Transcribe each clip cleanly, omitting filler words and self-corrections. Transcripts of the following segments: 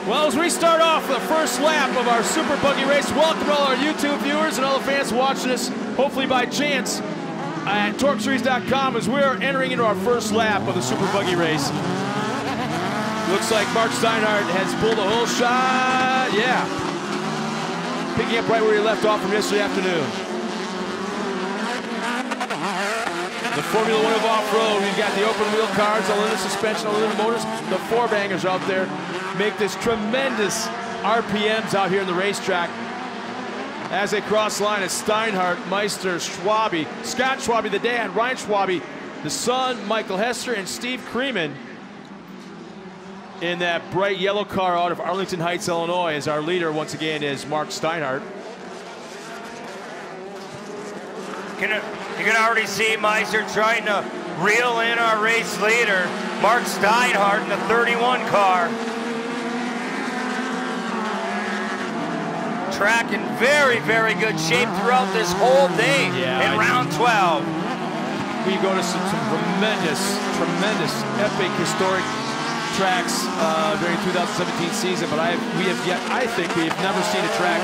Well, as we start off the first lap of our Super Buggy race, welcome to all our YouTube viewers and all the fans watching us, hopefully by chance, at TORCseries.com as we're entering into our first lap of the Super Buggy race. Looks like Mark Steinhardt has pulled a whole shot. Yeah. Picking up right where he left off from yesterday afternoon. The Formula One of off-road, we've got the open wheel cars, the limited suspension, the limited motors, the four-bangers out there make this tremendous RPMs out here in the racetrack. As they cross the line, it's Steinhardt, Meister, Schwabe, Scott Schwabe, the dad, Ryan Schwabe, the son, Michael Hester, and Steve Creeman in that bright yellow car out of Arlington Heights, Illinois, as our leader once again is Mark Steinhardt. You can already see Meister trying to reel in our race leader, Mark Steinhardt, in the 31 car. Track in very, very good shape throughout this whole day in round 12. We go to some tremendous, epic, historic tracks during the 2017 season, but I think we have never seen a track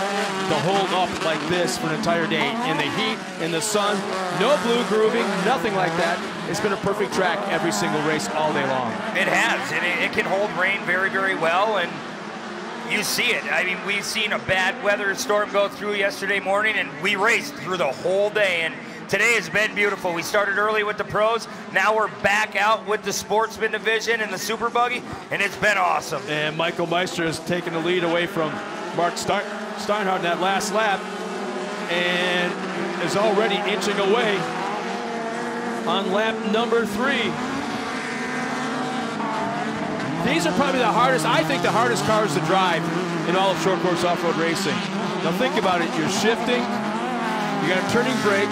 to hold up like this for an entire day. In the heat, in the sun, no blue grooving, nothing like that. It's been a perfect track every single race all day long. It has, and it can hold rain very, very well, and you see it. I mean, we've seen a bad weather storm go through yesterday morning, and we raced through the whole day, and today has been beautiful. We started early with the pros. Now we're back out with the Sportsman division and the Super Buggy, and it's been awesome. And Michael Meister has taken the lead away from Mark Steinhardt in that last lap and is already inching away on lap number 3. These are probably the hardest, I think the hardest cars to drive in all of short course off-road racing. Now think about it, you're shifting, you got a turning brake,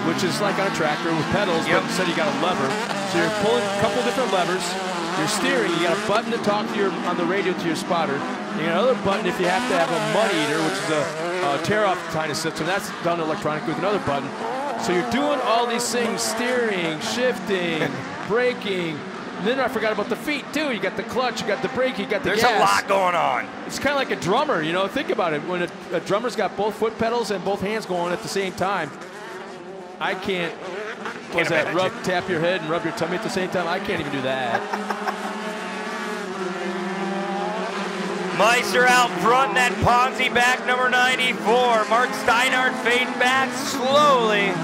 which is like on a tractor with pedals, but instead you got a lever. So you're pulling a couple different levers. You're steering, you got a button to talk to on the radio to your spotter. You got another button if you have to have a mud eater, which is a tear-off kind of system. That's done electronically with another button. So you're doing all these things, steering, shifting, braking. And then I forgot about the feet too. You got the clutch, you got the brake, you got the gas. There's a lot going on. It's kind of like a drummer, you know, think about it. When a drummer's got both foot pedals and both hands going at the same time, I can't tap your head and rub your tummy at the same time? I can't even do that. Meister out front, that Ponzi back, number 94. Mark Steinhardt fading back slowly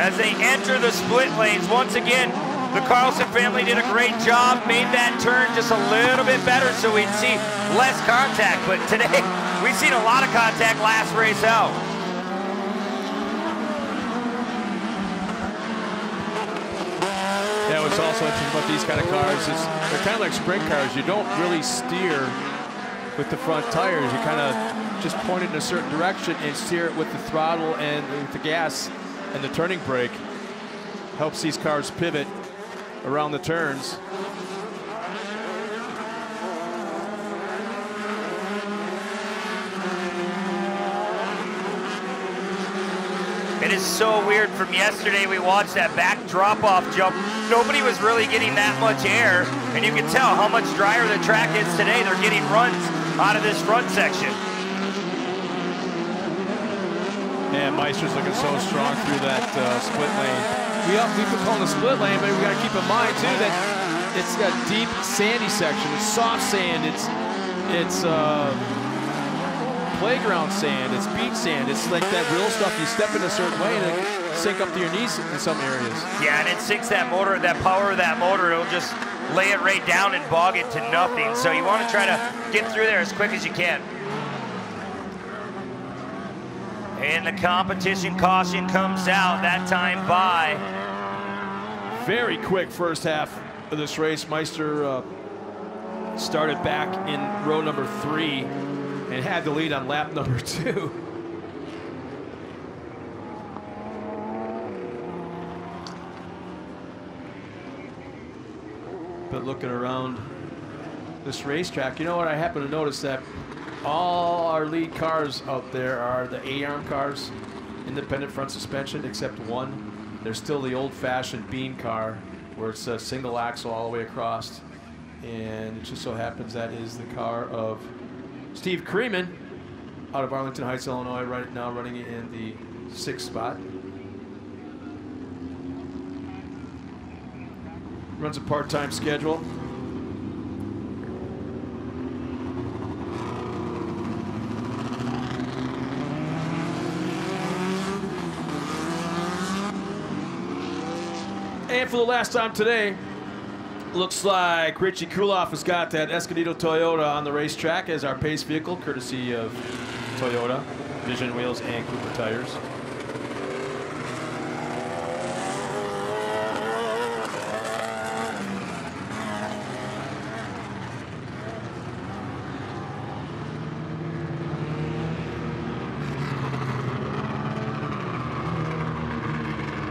as they enter the split lanes. Once again, the Carlson family did a great job, made that turn just a little bit better so we'd see less contact. But today, we've seen a lot of contact last race out. Yeah, what's also interesting about these kind of cars is they're kind of like sprint cars. You don't really steer with the front tires. You kind of just point it in a certain direction and steer it with the throttle and with the gas and the turning brake. Helps these cars pivot around the turns. It is so weird. From yesterday, we watched that back drop-off jump. Nobody was really getting that much air, and you can tell how much drier the track is today. They're getting runs out of this front section. And Meister's looking so strong through that split lane. We've been calling the split lane, but we got to keep in mind too that it's got deep sandy section. It's soft sand. It's playground sand. It's beach sand. It's like that real stuff. You step in a certain way and it can sink up to your knees in some areas. Yeah, and it sinks that motor, that power of that motor. It'll just lay it right down and bog it to nothing. So you want to try to get through there as quick as you can. And the competition caution comes out that time by. Very quick first half of this race. Meister started back in row number 3 and had the lead on lap number 2. But looking around this racetrack, you know what, I happen to notice that all our lead cars out there are the A-arm cars, independent front suspension, except one. They're still the old-fashioned bean car where it's a single axle all the way across. And it just so happens that is the car of Steve Creeman out of Arlington Heights, Illinois, right now running in the 6th spot. Runs a part-time schedule. And for the last time today, looks like Richie Kuloff has got that Escondido Toyota on the racetrack as our pace vehicle, courtesy of Toyota, Vision Wheels and Cooper Tires.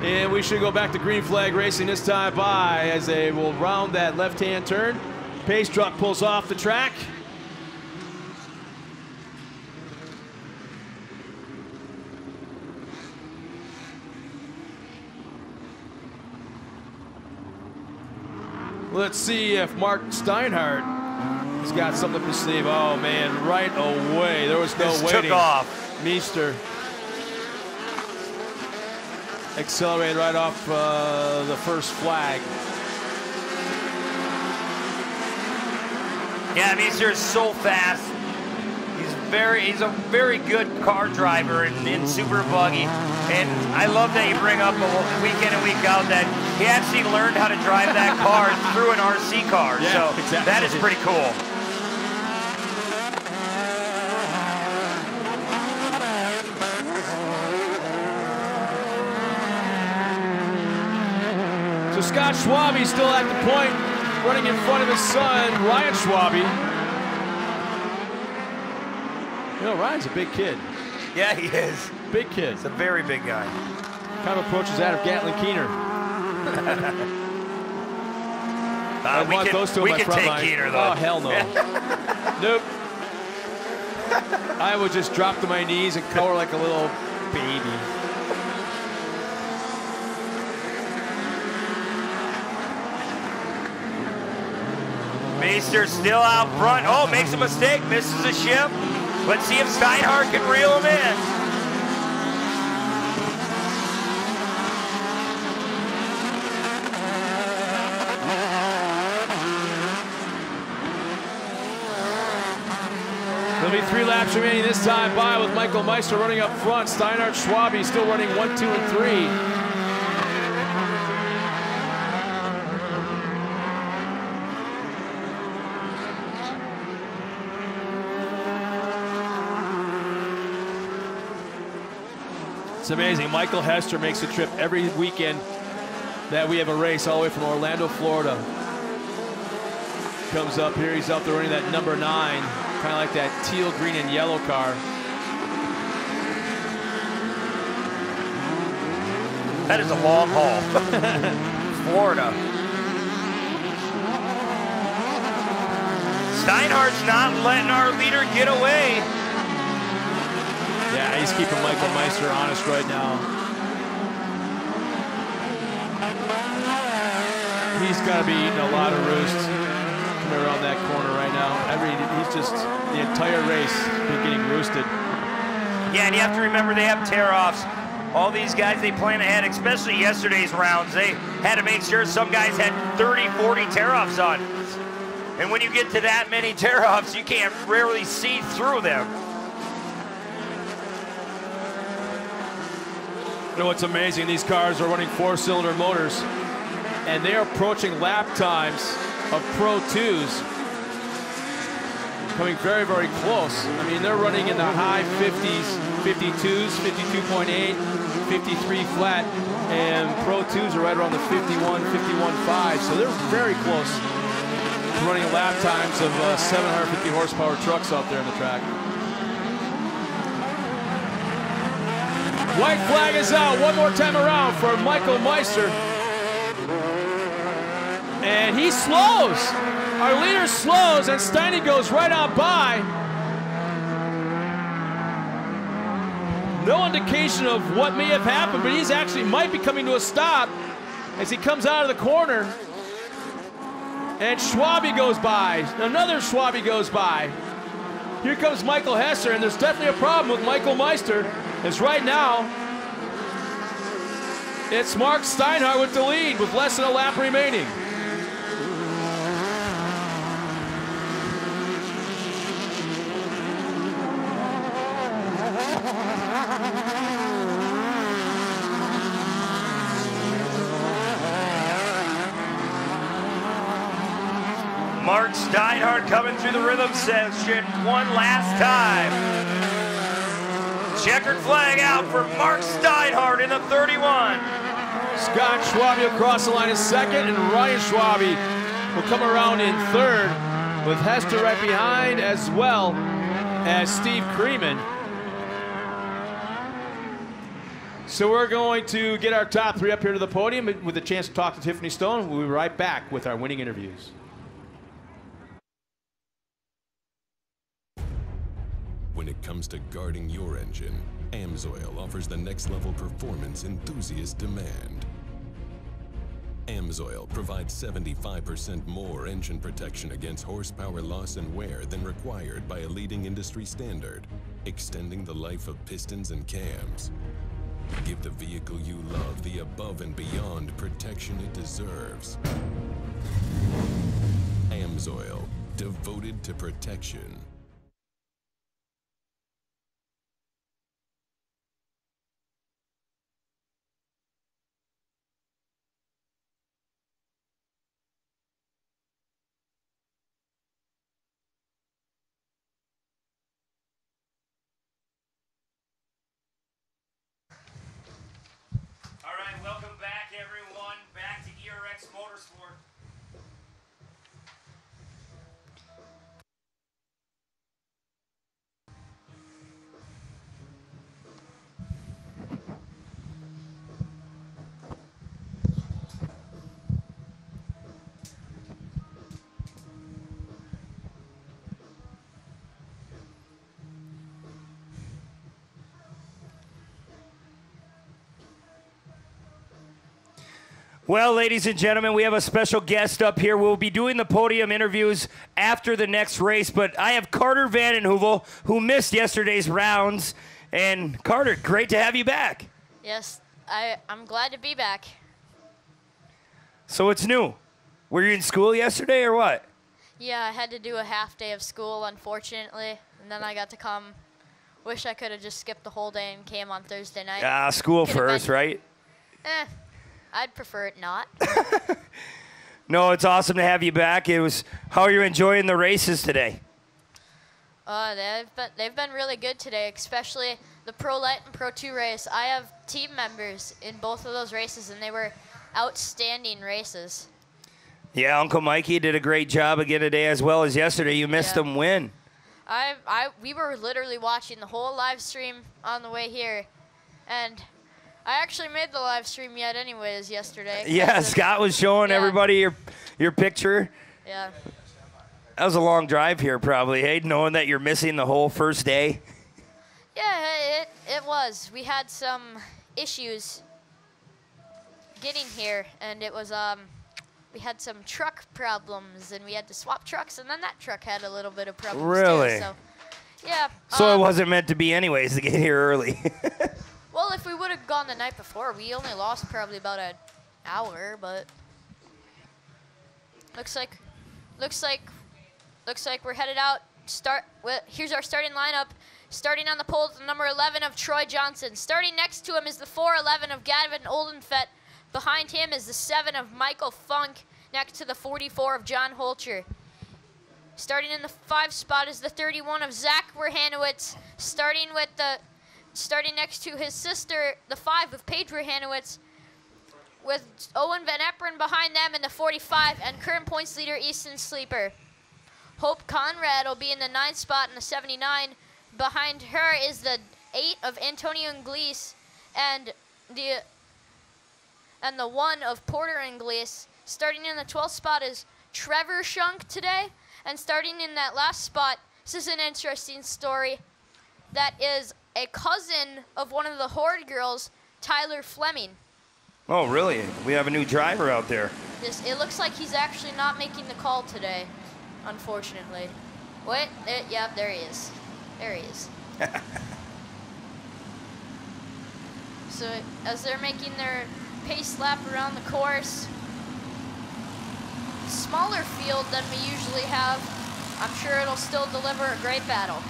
And we should go back to green flag racing this time by as they will round that left-hand turn. Pace truck pulls off the track. Let's see if Mark Steinhardt has got something up his sleeve. Oh man, right away. There was no waiting. Took off. Meester accelerated right off the first flag. Yeah, Meester is so fast. He's a very good car driver in Super Buggy. And I love that you bring up week in and week out that he actually learned how to drive that car through an RC car. Yeah, so exactly. That is pretty cool. So Scott Schwabe still at the point, running in front of his son, Ryan Schwabe. You know, Ryan's a big kid. Yeah, he is. Big kid. He's a very big guy. Kind of approaches that of Gatlin Keener. I want those two we on my can front take line. Keener, though. Oh, hell no. Nope. I would just drop to my knees and cower like a little baby. Meester still out front. Oh, makes a mistake, misses a ship. Let's see if Steinhardt can reel him in. There'll be 3 laps remaining this time by with Michael Meister running up front. Steinhardt Schwabe still running 1, 2, and 3. It's amazing. Michael Hester makes a trip every weekend that we have a race all the way from Orlando, Florida. Comes up here. He's out there running that number 9, kind of like that teal, green, and yellow car. That is a long haul. Florida. Steinhardt's not letting our leader get away. Yeah, he's keeping Michael Meister honest right now. He's got to be eating a lot of roost coming around that corner right now. He's just, the entire race been getting roosted. Yeah, and you have to remember they have tear-offs. All these guys, they plan ahead, especially yesterday's rounds. They had to make sure some guys had 30, 40 tear-offs on. And when you get to that many tear-offs, you can't rarely see through them. You know what's amazing? These cars are running 4-cylinder motors, and they're approaching lap times of Pro 2s, coming very, very close. I mean, they're running in the high 50s, 52s, 52.8, 53 flat, and Pro 2s are right around the 51, 51.5, so they're very close to running lap times of 750 horsepower trucks out there on the track. White flag is out one more time around for Michael Meister. And he slows. Our leader slows, and Steiny goes right out by. No indication of what may have happened, but he's actually might be coming to a stop. as he comes out of the corner. And Schwabe goes by. Another Schwabe goes by. Here comes Michael Hesser, and there's definitely a problem with Michael Meister, as right now, it's Mark Steinhardt with the lead with less than a lap remaining. Mark Steinhardt coming through the rhythm section one last time. Checkered flag out for Mark Steinhardt in the 31. Scott Schwabe across the line in second, and Ryan Schwabe will come around in third, with Hester right behind, as well as Steve Creeman. So we're going to get our top three up here to the podium with a chance to talk to Tiffany Stone. We'll be right back with our winning interviews. When it comes to guarding your engine, AMSOIL offers the next level performance enthusiasts demand. AMSOIL provides 75% more engine protection against horsepower loss and wear than required by a leading industry standard, extending the life of pistons and cams. Give the vehicle you love the above and beyond protection it deserves. AMSOIL, devoted to protection. Welcome back, everyone. Back to ERX Motorsport. Well, ladies and gentlemen, we have a special guest up here. We'll be doing the podium interviews after the next race, but I have Carter Vandenheuvel, who missed yesterday's rounds. And Carter, great to have you back. Yes, I'm glad to be back. So it's new. Were you in school yesterday or what? Yeah, I had to do a half day of school, unfortunately, and then I got to come. Wish I could have just skipped the whole day and came on Thursday night. School first, right? I'd prefer it not. No, it's awesome to have you back. How are you enjoying the races today? They've been really good today, especially the Pro Light and Pro 2 race. I have team members in both of those races, and they were outstanding races. Yeah, Uncle Mikey did a great job again today as well as yesterday. You missed them win. We were literally watching the whole live stream on the way here, and I actually made the live stream anyways yesterday. Yeah, Scott was showing everybody your picture. Yeah. That was a long drive here probably, hey, knowing that you're missing the whole first day. Yeah, it was. We had some issues getting here, and it was we had some truck problems, and we had to swap trucks, and then that truck had a little bit of problems really? too. So, yeah. So it wasn't meant to be anyways to get here early. Well, if we would have gone the night before, we only lost probably about an hour, but looks like we're headed out. Here's our starting lineup. Starting on the pole is the number 11 of Troy Johnson. Starting next to him is the 411 of Gavin Oldenfett. Behind him is the 7 of Michael Funk, next to the 44 of John Holcher. Starting in the 5 spot is the 31 of Zach Werhanowitz. Starting next to his sister, the 5 of Paige Werhanowitz, with Owen Van Eperen behind them in the 45, and current points leader Easton Sleeper. Hope Conrad will be in the 9th spot in the 79. Behind her is the 8 of Antonio Inglese, and the 1 of Porter Inglese. Starting in the 12th spot is Trevor Shunk today, and starting in that last spot, this is an interesting story, that is a cousin of one of the Horde girls, Tyler Fleming. Oh, really? We have a new driver out there. It looks like he's actually not making the call today, unfortunately. Wait, yeah, there he is. There he is. So as they're making their pace lap around the course, smaller field than we usually have, I'm sure it'll still deliver a great battle.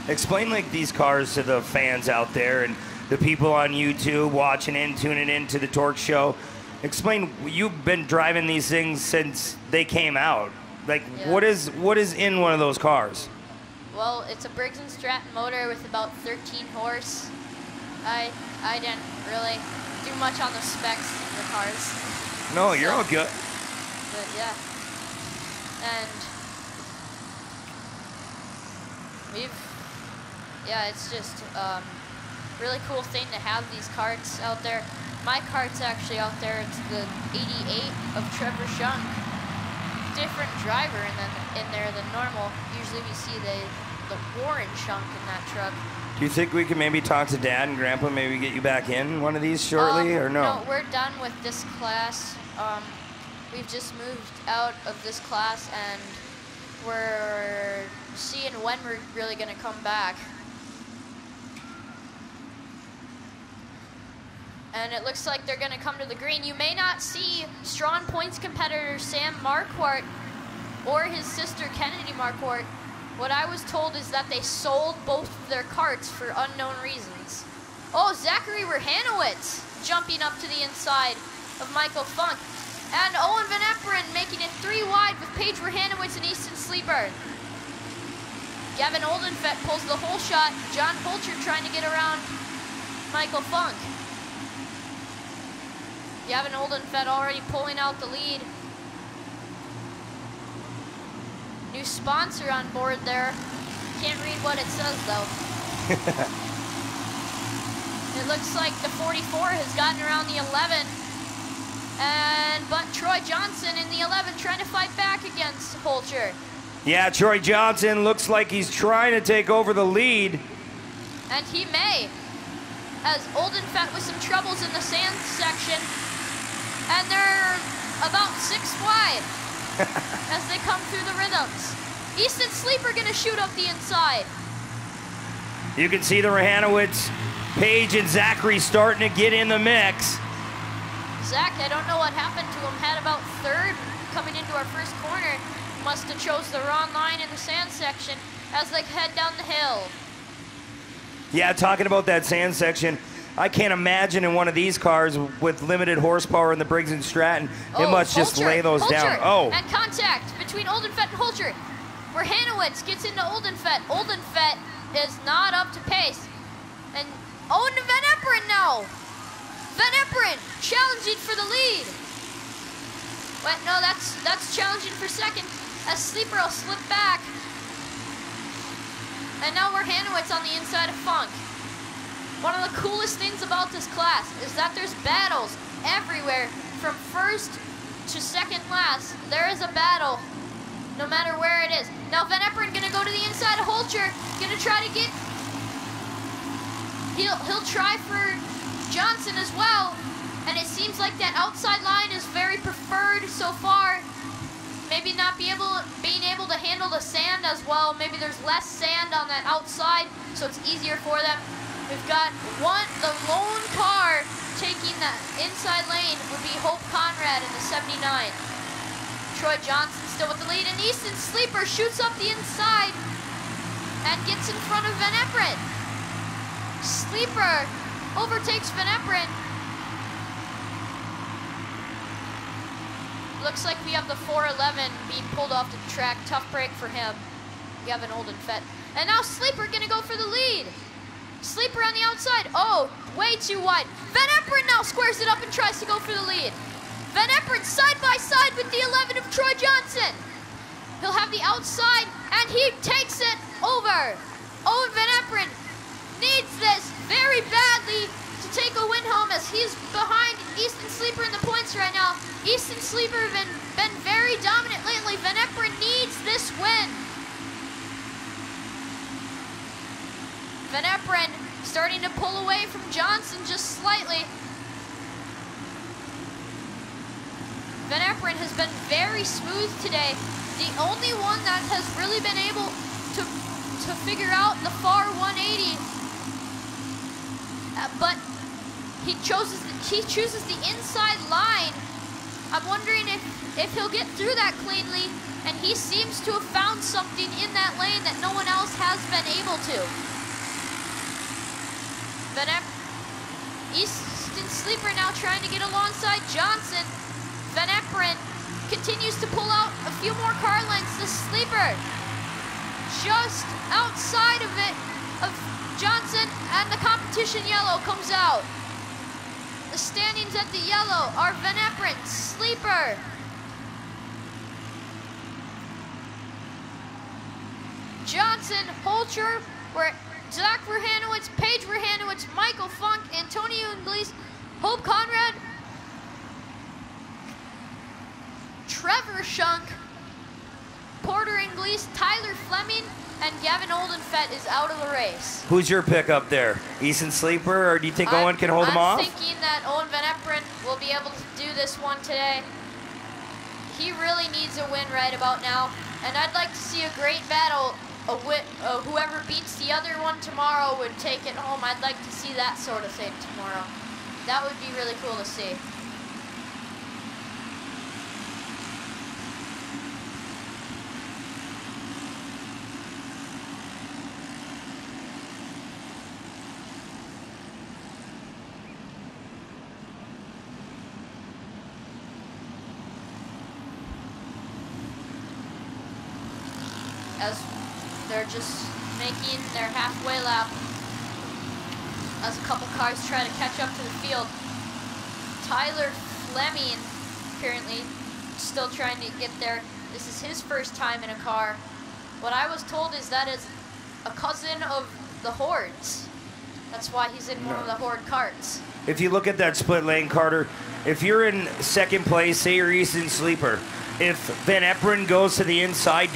Explain like these cars to the fans out there and the people on YouTube watching in, tuning in to the TORC show. Explain, you've been driving these things since they came out. Like, yeah. what is in one of those cars? Well, it's a Briggs & Stratton motor with about 13 horse. I didn't really do much on the specs of the cars. No, you're all good. But yeah. And it's just really cool thing to have these karts out there. My kart's actually out there. It's the 88 of Trevor Shunk. Different driver in there than normal. Usually we see the Warren Shunk in that truck. Do you think we can maybe talk to Dad and Grandpa, maybe get you back in one of these shortly, or no? No, we're done with this class. We've just moved out of this class, and we're seeing when we're really going to come back. And it looks like they're going to come to the green. You may not see Strawn Points competitor Sam Marquardt or his sister Kennedy Marquardt. What I was told is that they sold both of their karts for unknown reasons. Oh, Zachary Verhanowitz jumping up to the inside of Michael Funk. And Owen Van Eperen making it 3 wide with Paige Verhanowitz and Easton Sleeper. Gavin Oldenfett pulls the whole shot. John Fulcher trying to get around Michael Funk. Gavin Oldenfett already pulling out the lead. New sponsor on board there. Can't read what it says though. It looks like the 44 has gotten around the 11. But Troy Johnson in the 11 trying to fight back against Fulcher. Yeah, Troy Johnson looks like he's trying to take over the lead. And he may, as Oldenfett with some troubles in the sand section. And they're about 6 wide as they come through the rhythms. Easton Sleeper gonna shoot up the inside. You can see the Verhanowitz, Paige, and Zachary starting to get in the mix. Zach, I don't know what happened to him. Had about 3rd coming into our first corner. Must have chose the wrong line in the sand section as they head down the hill. Yeah, talking about that sand section, I can't imagine in one of these cars with limited horsepower in the Briggs & Stratton, it must just lay those down. Oh. And contact between Oldenfett and Fulcher. Verhanowitz gets into Oldenfett. Oldenfett is not up to pace. And Owen Van Eperen now. Van Eperen challenging for the lead. Wait, no, that's challenging for second. As Sleeper will slip back. And now Verhanowitz on the inside of Funk. One of the coolest things about this class is that there's battles everywhere from first to second class. There is a battle no matter where it is. Now Van Eperen gonna go to the inside of Fulcher, gonna try to get, he'll try for Johnson as well. And it seems like that outside line is very preferred so far. Maybe not being able to handle the sand as well. Maybe there's less sand on that outside, so it's easier for them. We've got the lone car taking the inside lane would be Hope Conrad in the 79. Troy Johnson still with the lead, and Easton Sleeper shoots up the inside and gets in front of Van Eperen. Sleeper overtakes Van Eperen. Looks like we have the 411 being pulled off the track. Tough break for him. Gavin Oldenfett. And now Sleeper gonna go for the lead. Sleeper on the outside. Oh, way too wide. Van Eperen now squares it up and tries to go for the lead. Van Eperen side by side with the 11 of Troy Johnson. He'll have the outside, and he takes it over. Owen Van Eperen needs this very badly to take a win home as he's behind Easton Sleeper in the points right now. Easton Sleeper have been very dominant lately. Van Eperen needs this win. Van Eperen starting to pull away from Johnson just slightly. Van Eperen has been very smooth today. The only one that has really been able to figure out the far 180, but he chooses the inside line. I'm wondering if he'll get through that cleanly, and he seems to have found something in that lane that no one else has been able to. Easton Sleeper now trying to get alongside Johnson. Van Eperen continues to pull out a few more car lengths. The Sleeper just outside of it, of Johnson, and the competition yellow comes out. The standings at the yellow are Van Eperen, Sleeper, Johnson, Holcher, Zach Verhanowitz, Paige Verhanowitz, Michael Funk, Antonio Inglis, Hope Conrad, Trevor Shunk, Porter Inglis, Tyler Fleming, and Gavin Oldenfett is out of the race. Who's your pick up there? Easton Sleeper, or do you think Owen can hold him off? I'm thinking that Owen Van Eperen will be able to do this one today. He really needs a win right about now, and I'd like to see a great battle. Whoever beats the other one tomorrow would take it home. I'd like to see that sort of thing tomorrow. That would be really cool to see. As they're just making their halfway lap, as a couple cars try to catch up to the field. Tyler Fleming apparently still trying to get there. This is his first time in a car. What I was told is that is a cousin of the Hordes. That's why he's in one of the Horde karts. If you look at that split lane, Carter, if you're in second place, say you're Easton Sleeper, if Van Eperen goes to the inside,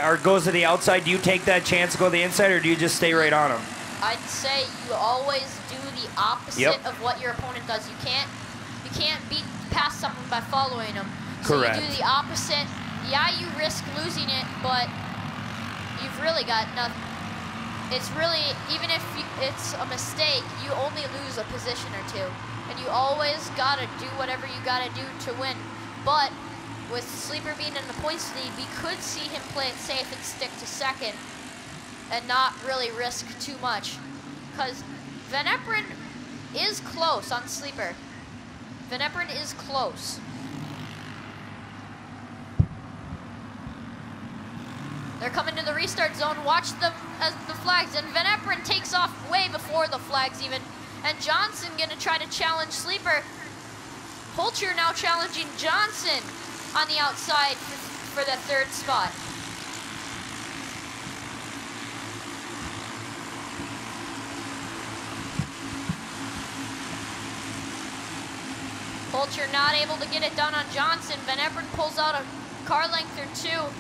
or goes to the outside, do you take that chance to go to the inside, or do you just stay right on him? I'd say you always do the opposite of what your opponent does. You can't beat past someone by following them. Correct. So you do the opposite. Yeah, you risk losing it, but you've really got nothing. It's really, even if it's a mistake, you only lose a position or two. And you always gotta do whatever you gotta do to win. But with Sleeper being in the points lead, we could see him play it safe and stick to second and not really risk too much. Because Van Eperen is close on Sleeper. Van Eperen is close. They're coming to the restart zone. Watch the flags, and Van Eperen takes off way before the flags even. And Johnson gonna try to challenge Sleeper. Holcher now challenging Johnson on the outside for the third spot. Holcher not able to get it done on Johnson. Van Eperen pulls out a car length or two,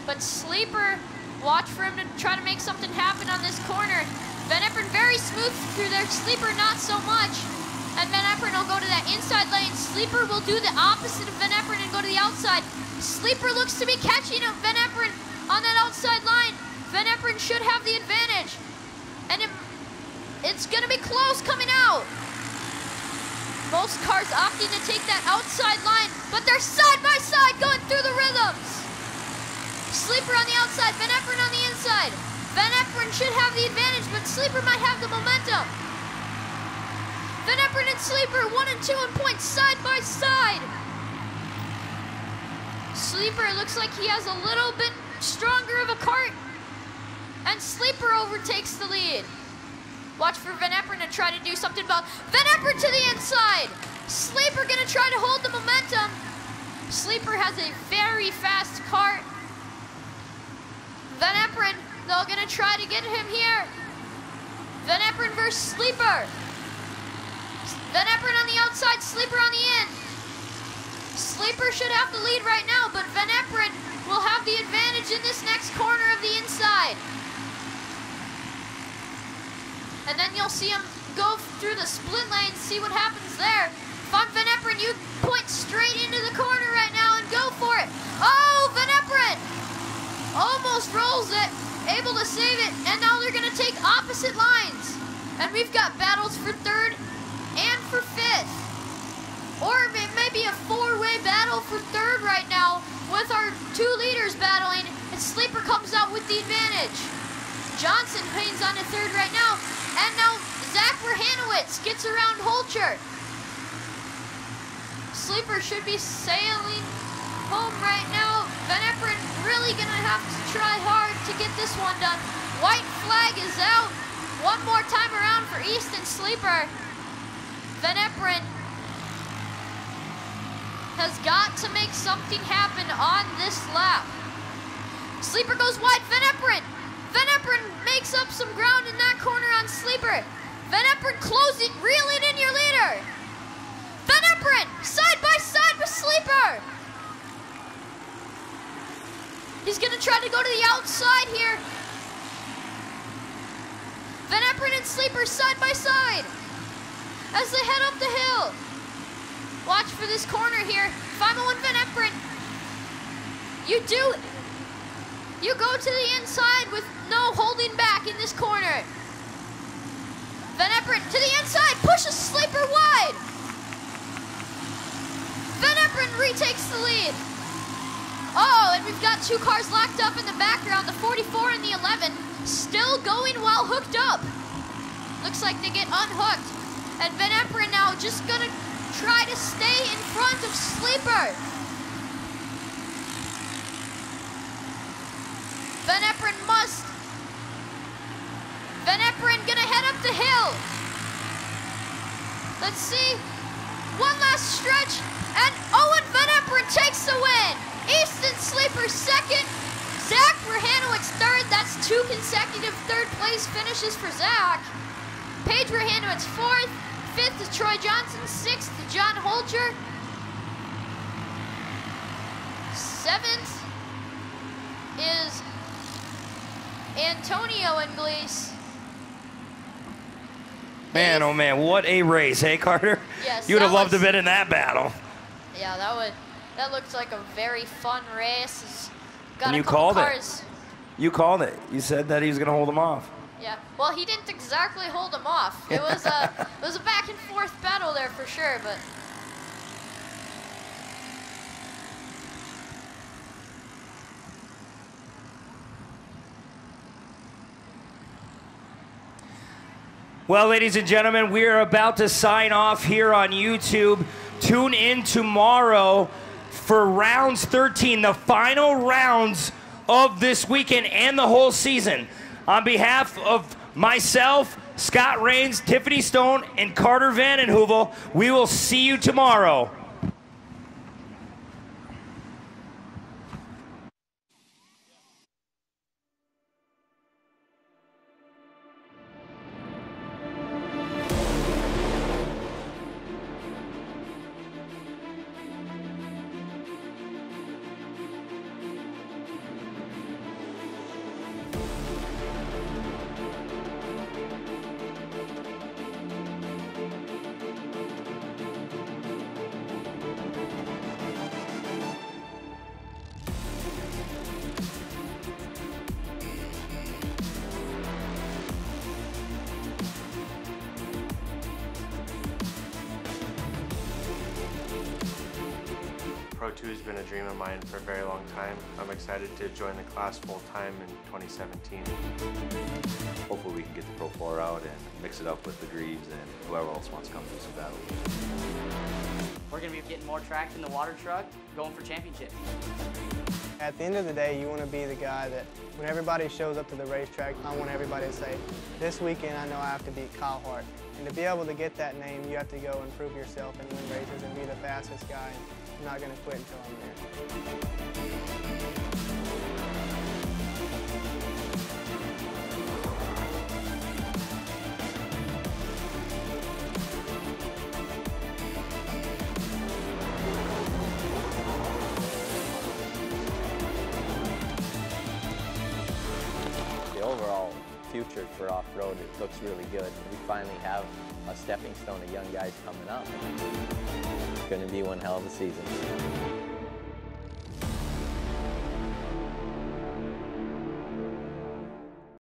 but Sleeper, watch for him to try to make something happen on this corner. Van Eperen very smooth through there, Sleeper not so much. And Van Eperen will go to that inside lane. Sleeper will do the opposite of Van Eperen and go to the outside. Sleeper looks to be catching Van Eperen on that outside line. Van Eperen should have the advantage. And it's gonna be close coming out. Most cars opting to take that outside line, but they're side by side going through the rhythms. Sleeper on the outside, Van Eperen on the inside. Van Eperen should have the advantage, but Sleeper might have the momentum. Van Eperen and Sleeper 1 and 2 in points side by side. Sleeper looks like he has a little bit stronger of a kart, and Sleeper overtakes the lead. Watch for Van Eperen to try to do something about Van Eperen to the inside. Sleeper gonna try to hold the momentum. Sleeper has a very fast kart. Van Eperen, they're gonna try to get him here. Van Eperen versus Sleeper. Van Eperen on the outside, Sleeper on the in. Sleeper should have the lead right now, but Van Eperen will have the advantage in this next corner of the inside. And then you'll see him go through the split lane, see what happens there. If I'm Van Eperen, you point straight into the corner right now. opposite lines. And we've got battles for third and for fifth. Or it may be a four-way battle for third right now with our two leaders battling, and Sleeper comes out with the advantage. Johnson hangs on to third right now, and now Zach Verhanowitz gets around Holcher. Sleeper should be sailing home right now. Van Eperen really gonna have to try hard to get this one done. White flag is out. One more time around for Easton Sleeper. Van Eperen has got to make something happen on this lap. Sleeper goes wide, Van Eperen. Van Eperen makes up some ground in that corner on Sleeper. Van Eperen closing, reeling in your leader. Van Eperen, side by side with Sleeper. He's gonna try to go to the outside here. Van Eperen and Sleeper side by side as they head up the hill. Watch for this corner here. 501 Van Eperen. You go to the inside with no holding back in this corner. Van Eperen to the inside, pushes Sleeper wide. Van Eperen retakes the lead. Oh, and we've got two cars locked up in the background, the 44 and the 11, still going while hooked up. Looks like they get unhooked. And Van Eperen now just gonna try to stay in front of Sleeper. Van Eperen must. Van Eperen gonna head up the hill. Let's see. One last stretch, and Owen Van Eperen takes the win. Easton Sleeper second, Zach Verhanowitz third. That's two consecutive third place finishes for Zach. Paige Verhanowitz fourth, fifth is Troy Johnson, sixth John Holcher, seventh is Antonio Inglese. Man, oh man, what a race, hey Carter? Yes, you would have loved to was- have been in that battle. Yeah, that looked like a very fun race. It's got And a you couple called cars. it. You called it. You said that he was going to hold him off. Yeah. Well, he didn't exactly hold him off. It was a back and forth battle there for sure, but Well, ladies and gentlemen, we are about to sign off here on YouTube. Tune in tomorrow for rounds 13, the final rounds of this weekend and the whole season. On behalf of myself, Scott Rains, Tiffany Stone, and Carter Vandenheuvel, we will see you tomorrow. Pro 2 has been a dream of mine for a very long time. I'm excited to join the class full-time in 2017. Hopefully we can get the Pro 4 out and mix it up with the Greaves and whoever else wants to come do some battle. We're going to be getting more tracks in the water truck, going for championships. At the end of the day, you want to be the guy that when everybody shows up to the racetrack, I want everybody to say, this weekend I know I have to beat Kyle Hart. And to be able to get that name, you have to go and prove yourself and win races and be the fastest guy. I'm not going to quit until I'm there. The overall future for off-road, it looks really good. We finally have a stepping stone of young guys coming up. It's going to be one hell of a season.